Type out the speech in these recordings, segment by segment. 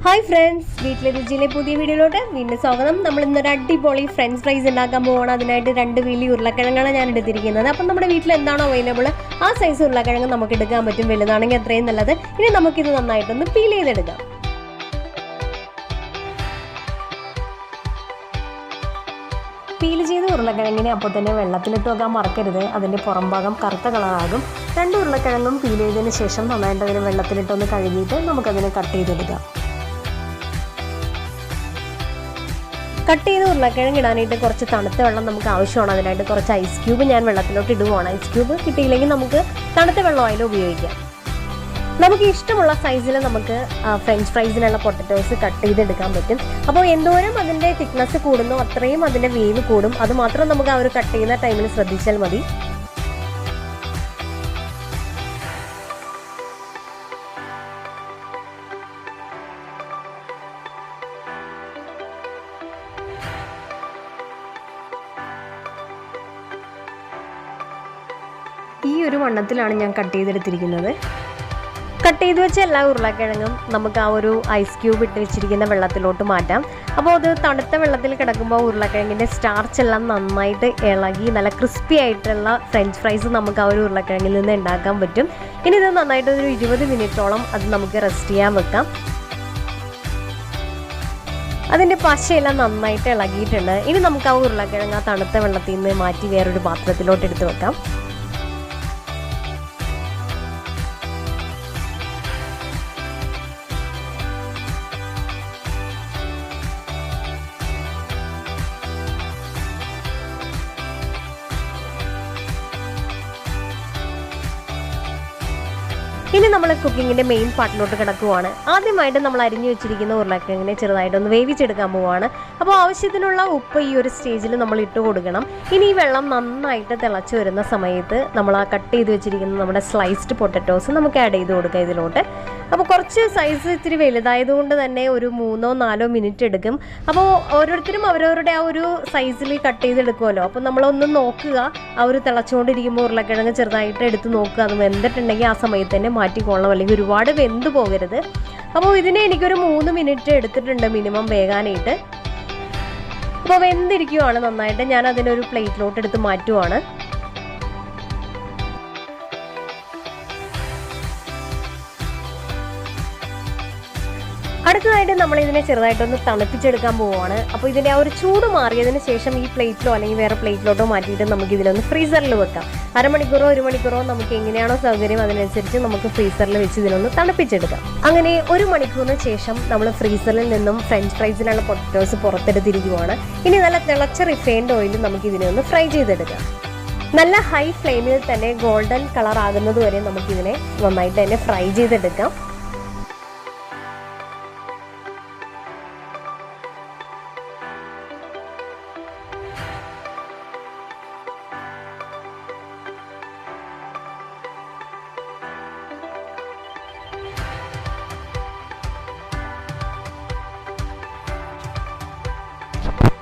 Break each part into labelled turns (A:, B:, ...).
A: Hi friends, Veettile Ruchikal പുതിയ വീഡിയോയിലോട്ട് വീണ്ടും സ്വാഗതം. നമ്മൾ ഇന്നൊരു അടിപൊളി ഫ്രഞ്ച് ഫ്രൈസ് ഉണ്ടാക്കാൻ പോവാണ്. അതിനായിട്ട് 2 വലിയ ഉരുളക്കിഴങ്ങാണ് ഞാൻ എടുത്തിരിക്കുന്നത്. അപ്പം നമ്മുടെ വീട്ടിൽ എന്താണോ അവൈലബിൾ ആ സൈസ് ഉരുളക്കിഴങ്ങ് നമുക്ക് എടുക്കാൻ പറ്റും. വലുതാണെങ്കിൽ അത്രയും നല്ലത്. ഇനി നമുക്കിത് നന്നായിട്ടൊന്ന് പീൽ ചെയ്തെടുക്കാം. പീൽ ചെയ്ത ഉരുളക്കിഴങ്ങിനെ അപ്പോൾ തന്നെ വെള്ളത്തിലിട്ട് വെക്കാൻ മറക്കരുത്. അതിൻ്റെ പുറം ഭാഗം കറുത്ത കളറാകും. 2 ഉരുളക്കിഴങ്ങും പീൽ ചെയ്തതിന് ശേഷം നന്നായിട്ട് അതിനെ വെള്ളത്തിലിട്ടൊന്ന് കഴുകിയിട്ട് നമുക്കതിനെ കട്ട് ചെയ്തെടുക്കാം. കട്ട് ചെയ്ത് ഉരുളക്കിഴങ്ങ് ഇടാനായിട്ട് കുറച്ച് തണുത്ത വെള്ളം നമുക്ക് ആവശ്യമാണ്. അതിനായിട്ട് കുറച്ച് ഐസ് ക്യൂബ് ഞാൻ വെള്ളത്തിലോട്ട് ഇടുവാണ്. ഐസ് ക്യൂബ് കിട്ടിയില്ലെങ്കിൽ നമുക്ക് തണുത്ത വെള്ളമായാലും ഉപയോഗിക്കാം. നമുക്ക് ഇഷ്ടമുള്ള സൈസിൽ നമുക്ക് ഫ്രഞ്ച് ഫ്രൈസിനുള്ള പൊട്ടറ്റോസ് കട്ട് ചെയ്തെടുക്കാൻ പറ്റും. അപ്പോൾ എന്തോരം അതിൻ്റെ തിക്നെസ് കൂടുന്നോ അത്രയും അതിൻ്റെ വേവ് കൂടും. അതുമാത്രം നമുക്ക് ആ ഒരു കട്ട് ചെയ്യുന്ന ടൈമിൽ ശ്രദ്ധിച്ചാൽ മതി. ഈ ഒരു വണ്ണത്തിലാണ് ഞാൻ കട്ട് ചെയ്തെടുത്തിരിക്കുന്നത്. കട്ട് ചെയ്ത് വെച്ച എല്ലാ ഉരുളക്കിഴങ്ങും നമുക്ക് ആ ഒരു ഐസ് ക്യൂബ് ഇട്ട് വെച്ചിരിക്കുന്ന വെള്ളത്തിലോട്ട് മാറ്റാം. അപ്പോൾ അത് തണുത്ത വെള്ളത്തിൽ കിടക്കുമ്പോൾ ഉരുളക്കിഴങ്ങിൻ്റെ സ്റ്റാർച്ച് എല്ലാം നന്നായിട്ട് ഇളകി നല്ല ക്രിസ്പി ആയിട്ടുള്ള ഫ്രഞ്ച് ഫ്രൈസ് നമുക്ക് ആ ഒരു ഉരുളക്കിഴങ്ങിൽ നിന്ന് ഉണ്ടാക്കാൻ പറ്റും. ഇനി ഇത് നന്നായിട്ട് ഒരു 20 മിനിറ്റോളം അത് നമുക്ക് റെസ്റ്റ് ചെയ്യാൻ വെക്കാം. അതിൻ്റെ പശയെല്ലാം നന്നായിട്ട് ഇളകിയിട്ടുണ്ട്. ഇനി നമുക്ക് ആ ഉരുളക്കിഴങ്ങ് ആ തണുത്ത വെള്ളത്തിൽ നിന്ന് മാറ്റി വേറൊരു പാത്രത്തിലോട്ട് എടുത്ത് വെക്കാം. ഇനി നമ്മൾ കുക്കിങ്ങിൻ്റെ മെയിൻ പാർട്ടിലോട്ട് കിടക്കുവാണ്. ആദ്യമായിട്ട് നമ്മൾ അരിഞ്ഞു വെച്ചിരിക്കുന്ന ഉരുളക്കിഴങ്ങിനെ ചെറുതായിട്ടൊന്ന് വേവിച്ചെടുക്കാൻ പോവുകയാണ്. അപ്പോൾ ആവശ്യത്തിനുള്ള ഉപ്പ് ഈ ഒരു സ്റ്റേജിൽ നമ്മൾ ഇട്ട് കൊടുക്കണം. ഇനി ഈ വെള്ളം നന്നായിട്ട് തിളച്ച് വരുന്ന സമയത്ത് നമ്മൾ ആ കട്ട് ചെയ്ത് വെച്ചിരിക്കുന്ന നമ്മുടെ സ്ലൈസ്ഡ് പൊട്ടറ്റോസ് നമുക്ക് ആഡ് ചെയ്ത് കൊടുക്കുക ഇതിലോട്ട്. അപ്പോൾ കുറച്ച് സൈസ് ഇത്തിരി വലുതായതുകൊണ്ട് തന്നെ ഒരു 3-4 മിനിറ്റ് എടുക്കും. അപ്പോൾ ഓരോരുത്തരും അവരവരുടെ ആ ഒരു സൈസിൽ കട്ട് ചെയ്തെടുക്കുമല്ലോ. അപ്പോൾ നമ്മളൊന്ന് നോക്കുക, ആ ഒരു തിളച്ചുകൊണ്ടിരിക്കുമ്പോൾ ഉരുളക്കിഴങ്ങ് ചെറുതായിട്ട് എടുത്ത് നോക്കുക. അത് വെന്തിട്ടുണ്ടെങ്കിൽ ആ സമയത്ത് തന്നെ മാറ്റിക്കൊള്ളണം, അല്ലെങ്കിൽ ഒരുപാട് വെന്ത് പോകരുത്. അപ്പോൾ ഇതിനെ എനിക്കൊരു 3 മിനിറ്റ് എടുത്തിട്ടുണ്ട് മിനിമം വേകാനായിട്ട്. അപ്പോൾ വെന്തിരിക്കുവാണ് നന്നായിട്ട്. ഞാൻ അതിനൊരു പ്ലേറ്റിലോട്ട് എടുത്ത് മാറ്റുവാണ്. അടുത്തതായിട്ട് നമ്മൾ ഇതിനെ ചെറുതായിട്ടൊന്ന് തണുപ്പിച്ചെടുക്കാൻ പോവുകയാണ്. അപ്പോൾ ഇതിൻ്റെ ആ ഒരു ചൂട് മാറിയതിന് ശേഷം ഈ പ്ലേറ്റിലോ അല്ലെങ്കിൽ വേറെ പ്ലേറ്റിലോട്ടോ മാറ്റിയിട്ട് നമുക്ക് ഇതിലൊന്ന് ഫ്രീസറിൽ വെക്കാം. അരമണിക്കൂറോ 1 മണിക്കൂറോ നമുക്ക് എങ്ങനെയാണോ സൗകര്യം അതിനനുസരിച്ച് നമുക്ക് ഫ്രീസറിൽ വെച്ച് ഇതിനൊന്ന് തണുപ്പിച്ചെടുക്കാം. അങ്ങനെ 1 മണിക്കൂറിന് ശേഷം നമ്മൾ ഫ്രീസറിൽ നിന്നും ഫ്രഞ്ച് ഫ്രൈസിനുള്ള പൊട്ടറ്റോസ് പുറത്തെടുത്തിരിക്കുവാണ്. ഇനി നല്ല തിളച്ച റിഫൈൻഡ് ഓയിൽ നമുക്ക് ഇതിനെ ഒന്ന് ഫ്രൈ ചെയ്തെടുക്കാം. നല്ല ഹൈ ഫ്ലെയിമിൽ തന്നെ ഗോൾഡൻ കളർ ആകുന്നത് വരെ നമുക്കിതിനെ നന്നായിട്ട് തന്നെ ഫ്രൈ ചെയ്തെടുക്കാം.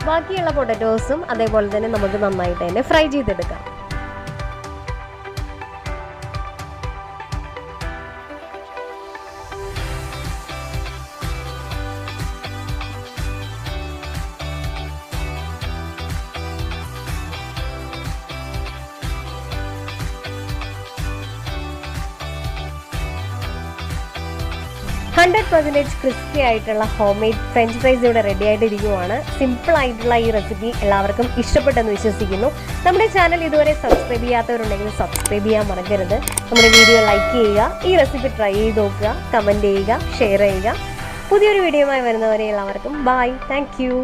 A: ബാക്കിയുള്ള പൊട്ടറ്റോസും അതേപോലെ തന്നെ നമുക്ക് നന്നായിട്ട് തന്നെ ഫ്രൈ ചെയ്തെടുക്കാം. ക്രിസ്പി ആയിട്ടുള്ള ഹോം മെയ്ഡ് ഫ്രഞ്ച് ഫ്രൈസ് ഇവിടെ റെഡി ആയിട്ടിരിക്കുവാണ്. സിമ്പിൾ ആയിട്ടുള്ള ഈ റെസിപ്പി എല്ലാവർക്കും ഇഷ്ടപ്പെട്ടെന്ന് വിശ്വസിക്കുന്നു. നമ്മുടെ ചാനൽ ഇതുവരെ സബ്സ്ക്രൈബ് ചെയ്യാത്തവരുണ്ടെങ്കിൽ സബ്സ്ക്രൈബ് ചെയ്യാൻ മറക്കരുത്. നമ്മുടെ വീഡിയോ ലൈക്ക് ചെയ്യുക, ഈ റെസിപ്പി ട്രൈ ചെയ്ത് നോക്കുക, കമൻറ്റ് ചെയ്യുക, ഷെയർ ചെയ്യുക. പുതിയൊരു വീഡിയോയുമായി വരുന്നവരെ എല്ലാവർക്കും ബൈ. Thank you.